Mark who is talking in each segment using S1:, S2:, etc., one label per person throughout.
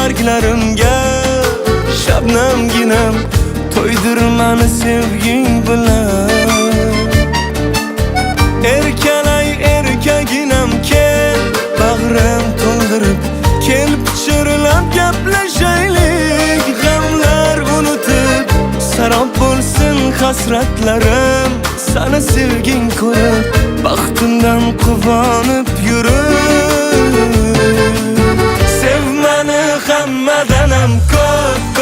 S1: barglarimga shabnamginam to'ydir mani sevging bilan. Erkalay erkaginam kel, bag'rim to'ldirib kel, pichirlab gaplashaylik. G'amlar unutib sarob bo'lsin hasratlarim, seni sevging ko'rib baxtimdan quvonib yurib. Sev meni hammadanam ko'p,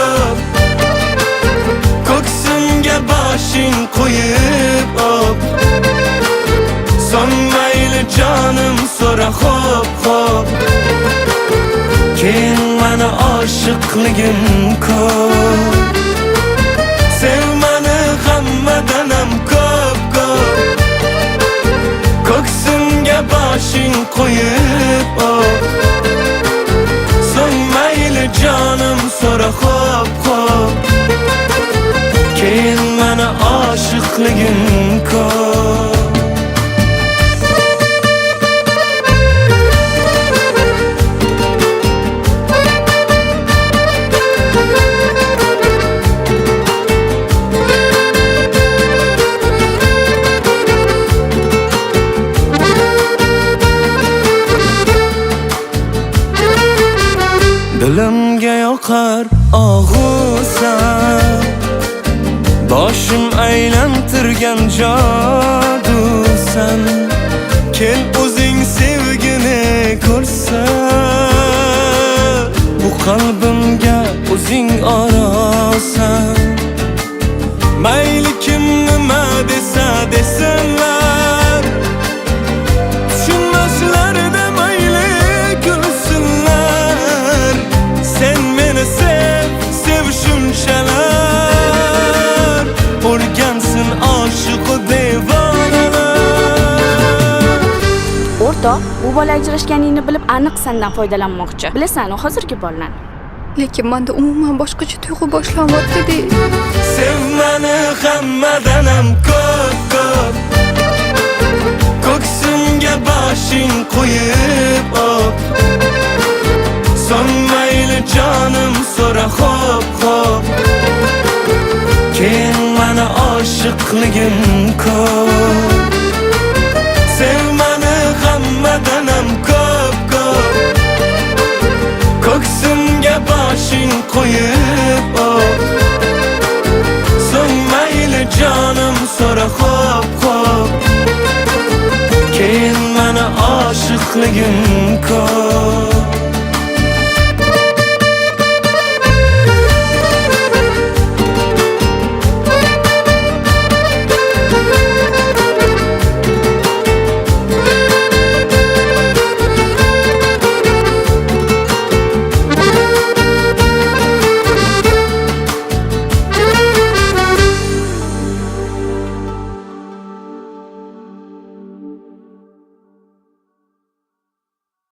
S1: ko'ksimga boshing qo'yib op. So'ng mayli jonim so'ra xo'p, keyin meni oshiqligim ko'p. Sev meni hammadanam ko'p, ko'ksimga boshing qo'yib op. So'ng mayli jonim so'ra xo'p, keyin meni oshiqligim ko'p. Dilimga yoqar og'usan, boshim aylantirgan jodusan. Kel o'zing sevgini ko'rsan, bu qalbimga o'zing orosan. Mayli kim nima desa desinlar, tushunmaslarida mayli kulsinlar. Sen meni sev shunchalar, o'rgansin oshiqu devonalar.
S2: O'rtoq, bu bola ajrashganingni bilib aniq sendan foydalanmoqchi. Bilasan, u hozirgi bolalar.
S3: Lekin menda umuman boshqacha tuyg'u boshlanyapti.
S1: Sev meni hammadanam ko'p, ko'ksimga boshing qo'yib op. So'ng mayli jonim so'ra xo'p, keyin meni oshiqligim ko'p. Sev meni hammadanam ko'p, ko'ksimga boshing qo'yib op. So'ng mayli jonim so'ra xo'p, keyin meni oshiqligim ko'p.